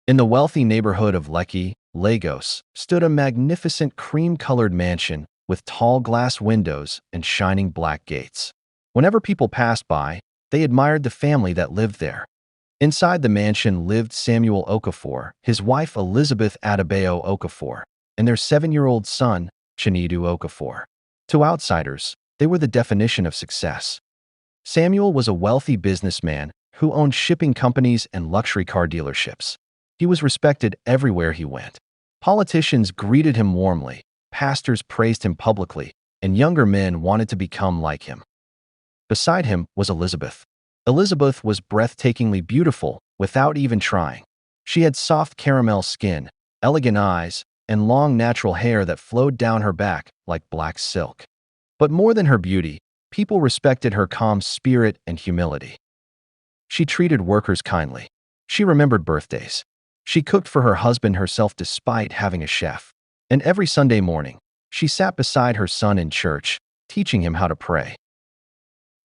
In the wealthy neighborhood of Lekki, Lagos, stood a magnificent cream-colored mansion with tall glass windows and shining black gates. Whenever people passed by, they admired the family that lived there. Inside the mansion lived Samuel Okafor, his wife Elizabeth Adebayo Okafor, and their 7-year-old son, Chinedu Okafor. To outsiders, they were the definition of success. Samuel was a wealthy businessman who owned shipping companies and luxury car dealerships. He was respected everywhere he went. Politicians greeted him warmly, pastors praised him publicly, and younger men wanted to become like him. Beside him was Elizabeth. Elizabeth was breathtakingly beautiful without even trying. She had soft caramel skin, elegant eyes, and long natural hair that flowed down her back like black silk. But more than her beauty, people respected her calm spirit and humility. She treated workers kindly. She remembered birthdays. She cooked for her husband herself despite having a chef. And every Sunday morning, she sat beside her son in church, teaching him how to pray.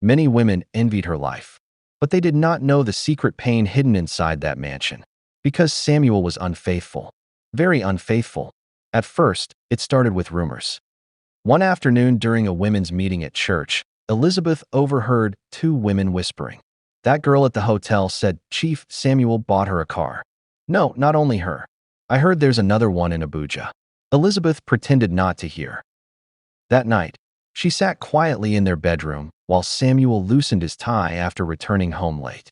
Many women envied her life, but they did not know the secret pain hidden inside that mansion. Because Samuel was unfaithful. Very unfaithful. At first, it started with rumors. One afternoon during a women's meeting at church, Elizabeth overheard 2 women whispering. That girl at the hotel said Chief Samuel bought her a car. No, not only her. I heard there's another one in Abuja. Elizabeth pretended not to hear. That night, she sat quietly in their bedroom while Samuel loosened his tie after returning home late.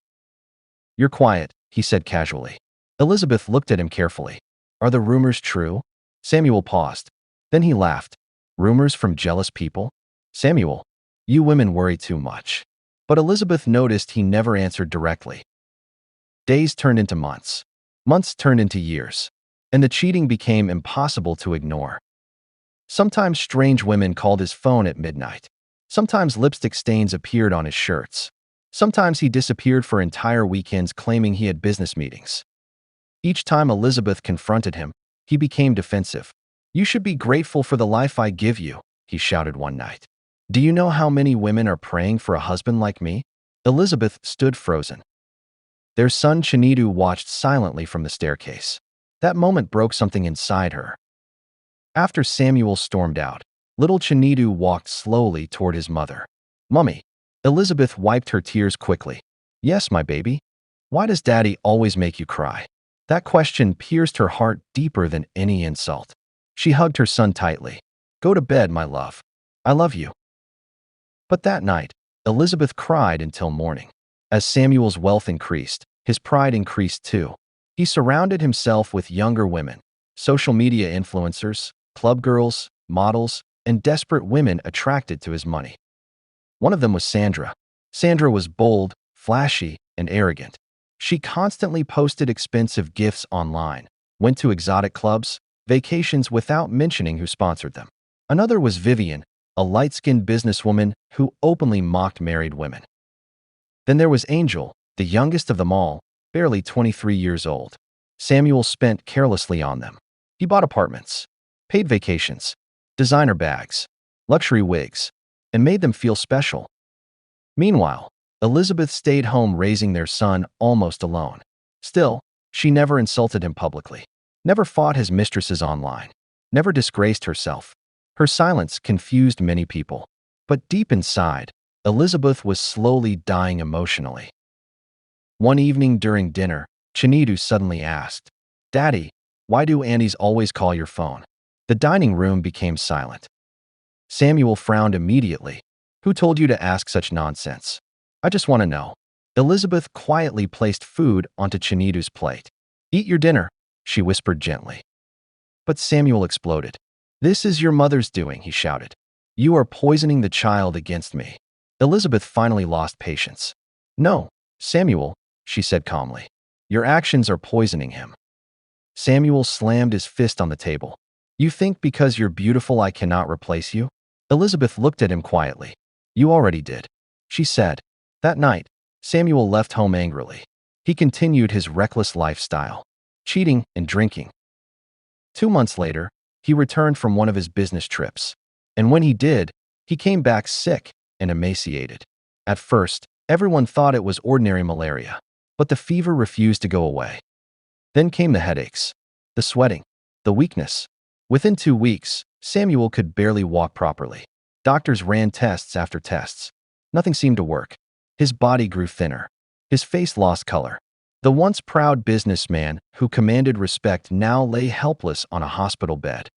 "You're quiet," he said casually. Elizabeth looked at him carefully. "Are the rumors true?" Samuel paused. Then he laughed. "Rumors from jealous people? Samuel, you women worry too much." But Elizabeth noticed he never answered directly. Days turned into months. Months turned into years. And the cheating became impossible to ignore. Sometimes strange women called his phone at midnight. Sometimes lipstick stains appeared on his shirts. Sometimes he disappeared for entire weekends claiming he had business meetings. Each time Elizabeth confronted him, he became defensive. "You should be grateful for the life I give you," he shouted one night. "Do you know how many women are praying for a husband like me?" Elizabeth stood frozen. Their son Chinedu watched silently from the staircase. That moment broke something inside her. After Samuel stormed out, little Chinedu walked slowly toward his mother. "Mummy." Elizabeth wiped her tears quickly. "Yes, my baby. Why does Daddy always make you cry?" That question pierced her heart deeper than any insult. She hugged her son tightly. "Go to bed, my love. I love you." But that night, Elizabeth cried until morning. As Samuel's wealth increased, his pride increased too. He surrounded himself with younger women, social media influencers, club girls, models, and desperate women attracted to his money. One of them was Sandra. Sandra was bold, flashy, and arrogant. She constantly posted expensive gifts online, went to exotic clubs, vacations without mentioning who sponsored them. Another was Vivian, a light-skinned businesswoman who openly mocked married women. Then there was Angel, the youngest of them all, barely 23 years old. Samuel spent carelessly on them. He bought apartments, paid vacations, designer bags, luxury wigs, and made them feel special. Meanwhile, Elizabeth stayed home raising their son almost alone. Still, she never insulted him publicly, never fought his mistresses online, never disgraced herself. Her silence confused many people. But deep inside, Elizabeth was slowly dying emotionally. One evening during dinner, Chinedu suddenly asked, "Daddy, why do aunties always call your phone?" The dining room became silent. Samuel frowned immediately. "Who told you to ask such nonsense?" "I just want to know." Elizabeth quietly placed food onto Chinedu's plate. "Eat your dinner," she whispered gently. But Samuel exploded. "This is your mother's doing," he shouted. "You are poisoning the child against me." Elizabeth finally lost patience. "No, Samuel," she said calmly. "Your actions are poisoning him." Samuel slammed his fist on the table. "You think because you're beautiful I cannot replace you?" Elizabeth looked at him quietly. "You already did," she said. That night, Samuel left home angrily. He continued his reckless lifestyle, cheating and drinking. 2 months later, he returned from one of his business trips. And when he did, he came back sick and emaciated. At first, everyone thought it was ordinary malaria, but the fever refused to go away. Then came the headaches, the sweating, the weakness. Within 2 weeks, Samuel could barely walk properly. Doctors ran tests after tests. Nothing seemed to work. His body grew thinner. His face lost color. The once proud businessman who commanded respect now lay helpless on a hospital bed.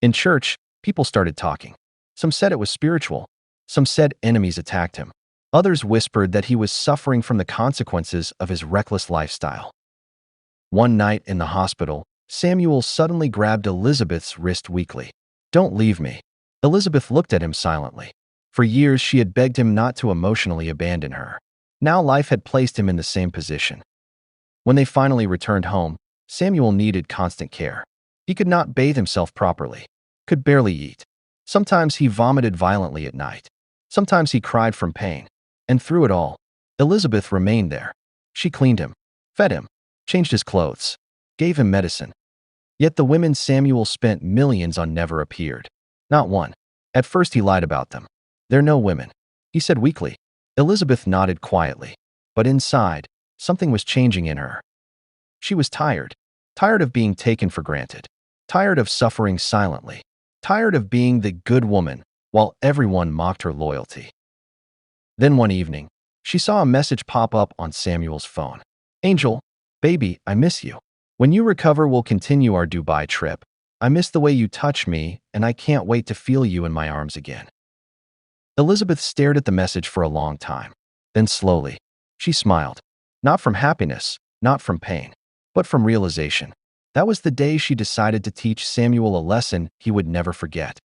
In church, people started talking. Some said it was spiritual. Some said enemies attacked him. Others whispered that he was suffering from the consequences of his reckless lifestyle. One night in the hospital, Samuel suddenly grabbed Elizabeth's wrist weakly. "Don't leave me." Elizabeth looked at him silently. For years, she had begged him not to emotionally abandon her. Now life had placed him in the same position. When they finally returned home, Samuel needed constant care. He could not bathe himself properly, could barely eat. Sometimes he vomited violently at night. Sometimes he cried from pain. And through it all, Elizabeth remained there. She cleaned him, fed him, changed his clothes, gave him medicine. Yet the women Samuel spent millions on never appeared. Not one. At first he lied about them. "They're no women," he said weakly. Elizabeth nodded quietly. But inside, something was changing in her. She was tired. Tired of being taken for granted. Tired of suffering silently. Tired of being the good woman while everyone mocked her loyalty. Then one evening, she saw a message pop up on Samuel's phone. "Angel, baby, I miss you. When you recover, we'll continue our Dubai trip. I miss the way you touch me, and I can't wait to feel you in my arms again." Elizabeth stared at the message for a long time. Then slowly, she smiled. Not from happiness, not from pain, but from realization. That was the day she decided to teach Samuel a lesson he would never forget.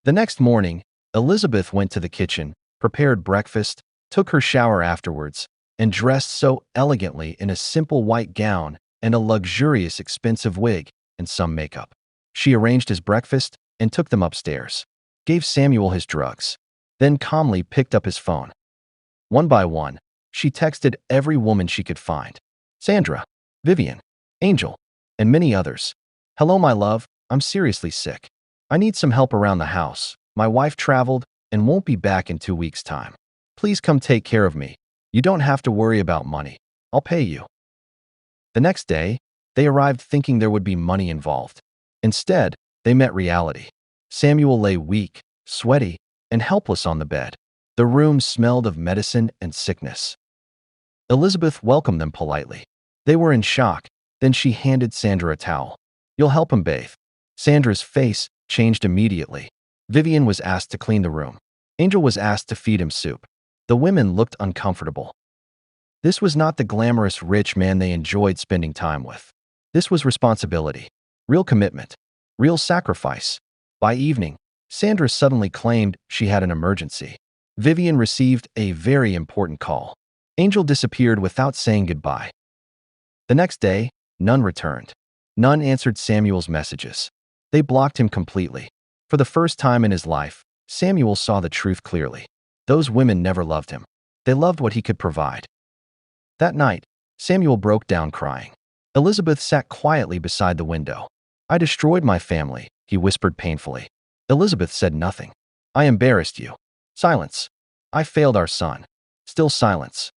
The next morning, Elizabeth went to the kitchen, prepared breakfast, took her shower afterwards, and dressed so elegantly in a simple white gown and a luxurious expensive wig and some makeup. She arranged his breakfast and took them upstairs, gave Samuel his drugs, then calmly picked up his phone. One by one, she texted every woman she could find. Sandra, Vivian, Angel, and many others. "Hello, my love, I'm seriously sick. I need some help around the house. My wife traveled and won't be back in 2 weeks' time. Please come take care of me. You don't have to worry about money. I'll pay you." The next day, they arrived thinking there would be money involved. Instead, they met reality. Samuel lay weak, sweaty, and helpless on the bed. The room smelled of medicine and sickness. Elizabeth welcomed them politely. They were in shock. Then she handed Sandra a towel. "You'll help him bathe." Sandra's face changed immediately. Vivian was asked to clean the room. Angel was asked to feed him soup. The women looked uncomfortable. This was not the glamorous rich man they enjoyed spending time with. This was responsibility, real commitment, real sacrifice. By evening, Sandra suddenly claimed she had an emergency. Vivian received a very important call. Angel disappeared without saying goodbye. The next day, none returned. None answered Samuel's messages. They blocked him completely. For the first time in his life, Samuel saw the truth clearly. Those women never loved him. They loved what he could provide. That night, Samuel broke down crying. Elizabeth sat quietly beside the window. "I destroyed my family," he whispered painfully. Elizabeth said nothing. "I embarrassed you." Silence. "I failed our son." Still silence.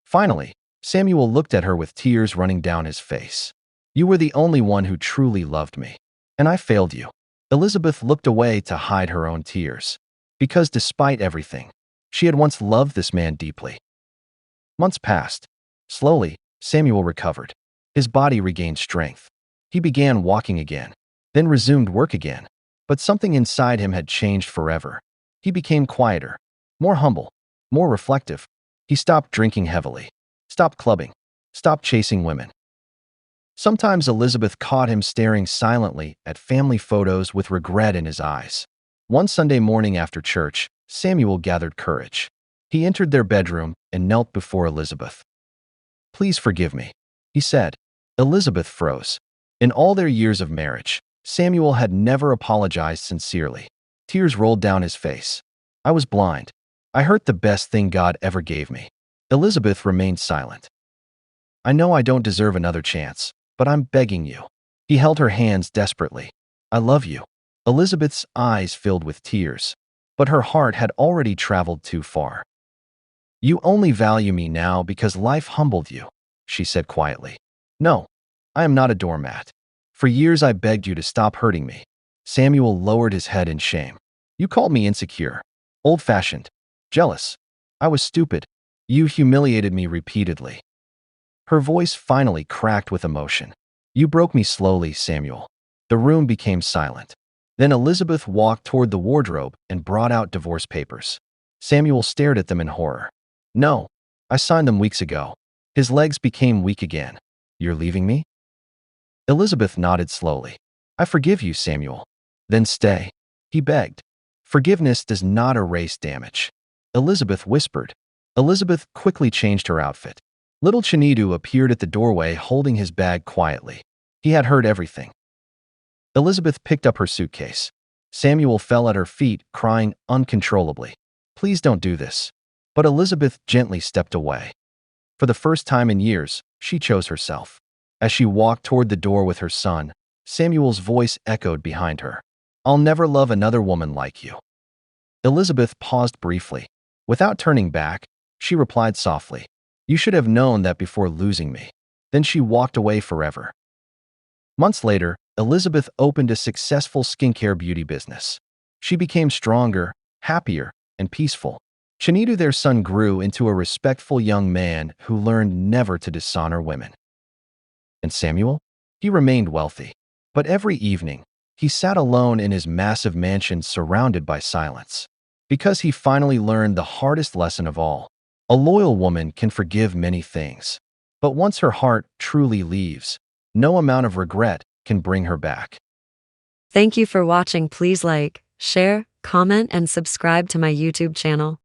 Finally, Samuel looked at her with tears running down his face. "You were the only one who truly loved me. And I failed you." Elizabeth looked away to hide her own tears. Because despite everything, she had once loved this man deeply. Months passed. Slowly, Samuel recovered. His body regained strength. He began walking again, then resumed work again. But something inside him had changed forever. He became quieter, more humble, more reflective. He stopped drinking heavily, stopped clubbing, stopped chasing women. Sometimes Elizabeth caught him staring silently at family photos with regret in his eyes. One Sunday morning after church, Samuel gathered courage. He entered their bedroom and knelt before Elizabeth. "Please forgive me," he said. Elizabeth froze. In all their years of marriage, Samuel had never apologized sincerely. Tears rolled down his face. "I was blind. I hurt the best thing God ever gave me." Elizabeth remained silent. "I know I don't deserve another chance, but I'm begging you." He held her hands desperately. "I love you." Elizabeth's eyes filled with tears, but her heart had already traveled too far. "You only value me now because life humbled you," she said quietly. "No, I am not a doormat. For years I begged you to stop hurting me. Samuel lowered his head in shame. You called me insecure, old-fashioned, jealous. I was stupid. You humiliated me repeatedly. Her voice finally cracked with emotion. You broke me slowly, Samuel. The room became silent. Then Elizabeth walked toward the wardrobe and brought out divorce papers. Samuel stared at them in horror. No, I signed them weeks ago. His legs became weak again. You're leaving me? Elizabeth nodded slowly. I forgive you, Samuel. Then stay, he begged. Forgiveness does not erase damage. Elizabeth whispered. Elizabeth quickly changed her outfit. Little Chinedu appeared at the doorway holding his bag quietly. He had heard everything. Elizabeth picked up her suitcase. Samuel fell at her feet, crying uncontrollably. Please don't do this. But Elizabeth gently stepped away. For the first time in years, she chose herself. As she walked toward the door with her son, Samuel's voice echoed behind her. I'll never love another woman like you. Elizabeth paused briefly. Without turning back, she replied softly, You should have known that before losing me. Then she walked away forever. Months later, Elizabeth opened a successful skincare beauty business. She became stronger, happier, and peaceful. Chinedu, their son, grew into a respectful young man who learned never to dishonor women. And Samuel? He remained wealthy. But every evening, he sat alone in his massive mansion surrounded by silence. Because he finally learned the hardest lesson of all. A loyal woman can forgive many things. But once her heart truly leaves, no amount of regret can bring her back. Thank you for watching. Please like, share, comment, and subscribe to my YouTube channel.